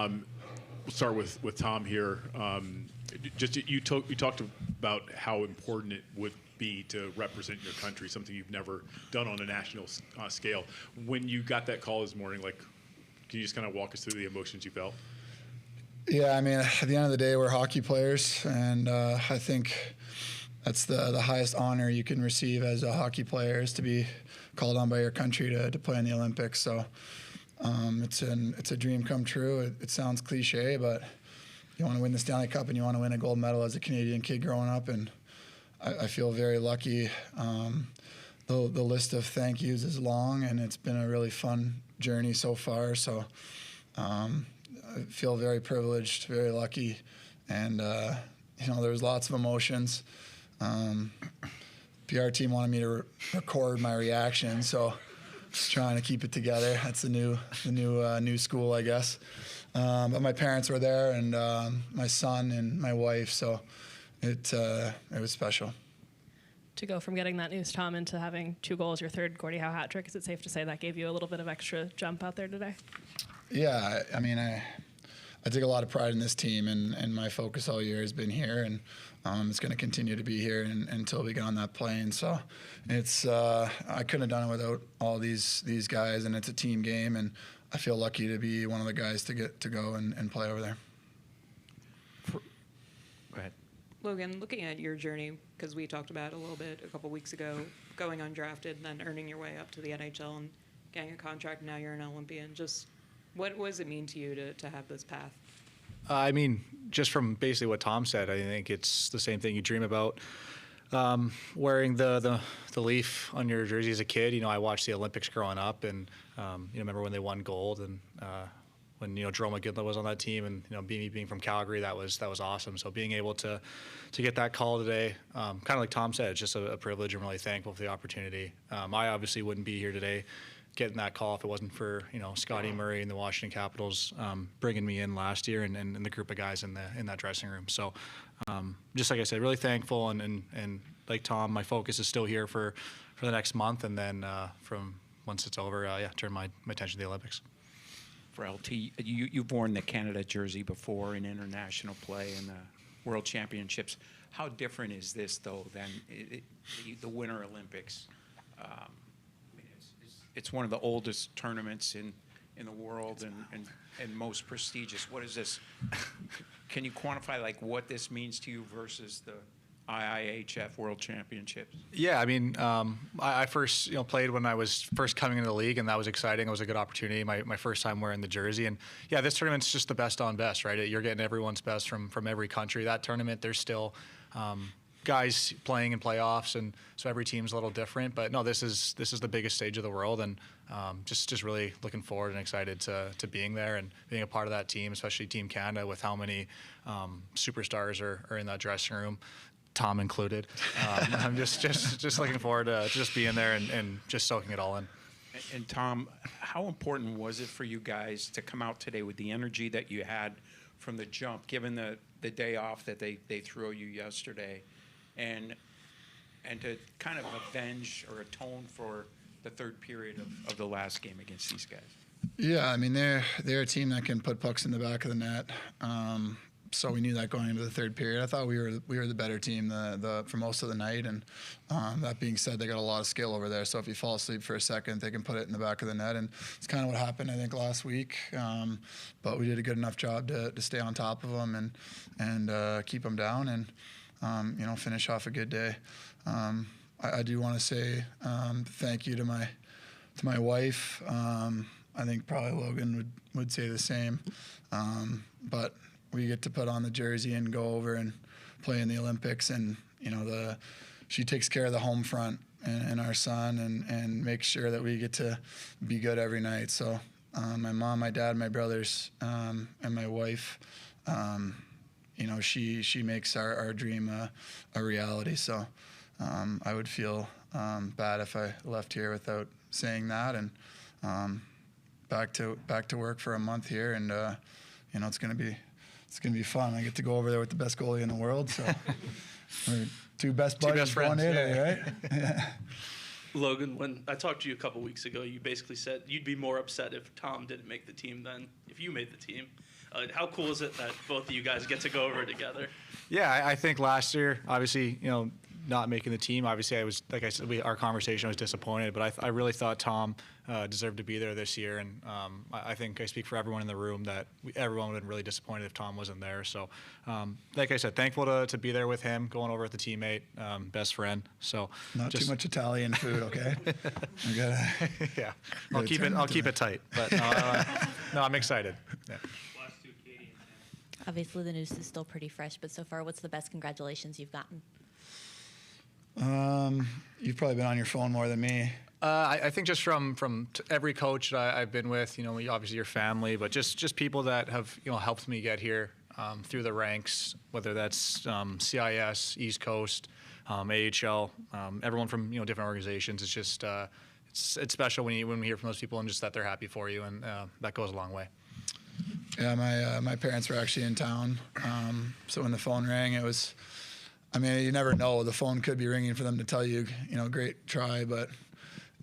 We'll start with Tom here. Just you talked about how important it would be to represent your country, something you've never done on a national scale. When you got that call this morning, like, can you just kind of walk us through the emotions you felt? Yeah, I mean, at the end of the day, we're hockey players, and I think that's the highest honor you can receive as a hockey player is to be called on by your country to play in the Olympics. So it's a dream come true. It sounds cliche, but you want to win the Stanley Cup and you want to win a gold medal as a Canadian kid growing up, and I feel very lucky. The list of thank yous is long, and it's been a really fun journey so far. So I feel very privileged, very lucky, and there was lots of emotions. PR team wanted me to record my reaction, so just trying to keep it together. That's the new school, I guess. But my parents were there, and my son and my wife, so it was special. To go from getting that news, Tom, into having 2 goals, your third Gordie Howe hat trick, is it safe to say that gave you a little bit of extra jump out there today? Yeah, I mean, I take a lot of pride in this team, and my focus all year has been here, and it's going to continue to be here until we get on that plane. So it's I couldn't have done it without all these guys, and it's a team game, and I feel lucky to be one of the guys to get to go and play over there. Go ahead. Logan, looking at your journey, because we talked about it a little bit a couple weeks ago, going undrafted and then earning your way up to the NHL and getting a contract, now you're an Olympian. Just what does it mean to you to have this path? I mean, just from basically what Tom said, I think it's the same thing you dream about. Wearing the leaf on your jersey as a kid, I watched the Olympics growing up, and remember when they won gold, and when Jerome McGinley was on that team, and me being from Calgary, that was awesome. So being able to get that call today, kind of like Tom said, it's just a privilege. I'm really thankful for the opportunity. I obviously wouldn't be here today getting that call if it wasn't for Scotty Murray and the Washington Capitals bringing me in last year, and the group of guys in that dressing room. So just like I said, really thankful, and like Tom, my focus is still here for the next month, and then from once it's over, turn my attention to the Olympics. For LT, you've worn the Canada jersey before in international play and the World Championships. How different is this, though, than the Winter Olympics? It's one of the oldest tournaments in the world and most prestigious. What is this? Can you quantify what this means to you versus the IIHF World Championships? Yeah, I mean, I first played when I was first coming into the league, and that was exciting. It was a good opportunity, my first time wearing the jersey. And yeah, this tournament's just the best on best, right? You're getting everyone's best from every country. That tournament, there's still guys playing in playoffs, and so every team's a little different. But no, this is the biggest stage of the world, and just really looking forward and excited to being there and being a part of that team, especially Team Canada, with how many superstars are in that dressing room, Tom included. I'm just looking forward to just being there and just soaking it all in. And Tom, how important was it for you guys to come out today with the energy that you had from the jump, given the day off that they threw you yesterday, and to kind of avenge or atone for the third period of the last game against these guys? Yeah, I mean, they're a team that can put pucks in the back of the net. So we knew that going into the third period. I thought we were the better team for most of the night. And that being said, they got a lot of skill over there. So if you fall asleep for a second, they can put it in the back of the net. And it's kind of what happened, I think, last week. But we did a good enough job to stay on top of them and keep them down and finish off a good day. I do want to say thank you to my wife. I think probably Logan would say the same. But we get to put on the jersey and go over and play in the Olympics, and she takes care of the home front and our son and makes sure that we get to be good every night. So my mom, my dad, my brothers, and my wife, she makes our dream a reality. So I would feel bad if I left here without saying that. And back to work for a month here, and it's gonna be fun. I get to go over there with the best goalie in the world. So we're two best buddies going in, right? Yeah. Logan, when I talked to you a couple weeks ago, you basically said you'd be more upset if Tom didn't make the team than if you made the team. How cool is it that both of you guys get to go over together? Yeah, I think last year, obviously, not making the team. Obviously, I was, like I said, our conversation, I was disappointed, but I really thought Tom deserved to be there this year, and I think I speak for everyone in the room that everyone would have been really disappointed if Tom wasn't there. So, like I said, thankful to be there with him, going over with the teammate, best friend. So Not too much Italian food, okay? We gotta, yeah, I'll keep it tight. But no, I'm excited. Yeah. Obviously, the news is still pretty fresh, but so far, what's the best congratulations you've gotten? You've probably been on your phone more than me. I think just from every coach that I've been with, obviously your family, but just people that have helped me get here through the ranks, whether that's CIS, East Coast, AHL, everyone from different organizations. It's just it's special when we hear from those people and just that they're happy for you, and that goes a long way. Yeah, my parents were actually in town, so when the phone rang, it was. I mean, you never know. The phone could be ringing for them to tell you, great try, but,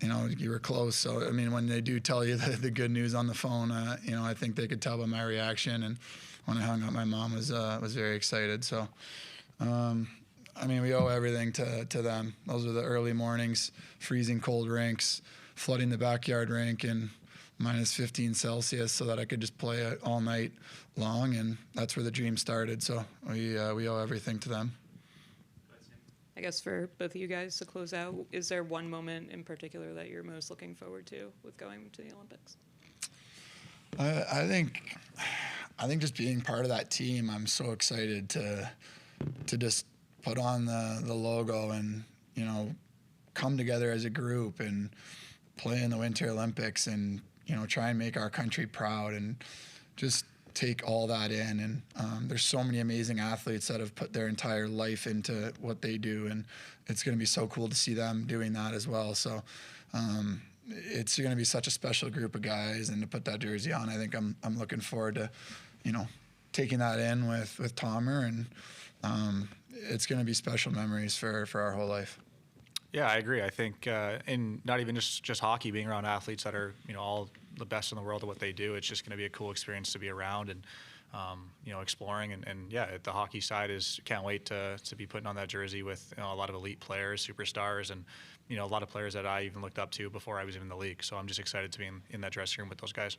you were close. So, I mean, when they do tell you the good news on the phone, I think they could tell by my reaction. And when I hung up, my mom was very excited. So, I mean, we owe everything to them. Those are the early mornings, freezing cold rinks, flooding the backyard rink in minus 15 Celsius so that I could just play it all night long. And that's where the dream started. So we owe everything to them. I guess for both of you guys to close out, is there one moment in particular that you're most looking forward to with going to the Olympics? I think just being part of that team, I'm so excited to just put on the logo and come together as a group and play in the Winter Olympics and try and make our country proud and just take all that in. And there's so many amazing athletes that have put their entire life into what they do, and it's going to be so cool to see them doing that as well. So it's going to be such a special group of guys, and to put that jersey on, I think I'm looking forward to taking that in with Tomer, and it's going to be special memories for our whole life. Yeah, I agree. I think, and not even just hockey, being around athletes that are, all the best in the world at what they do, it's just going to be a cool experience to be around and, exploring. And yeah, the hockey side can't wait to be putting on that jersey with a lot of elite players, superstars, and, a lot of players that I even looked up to before I was even in the league. So I'm just excited to be in that dressing room with those guys.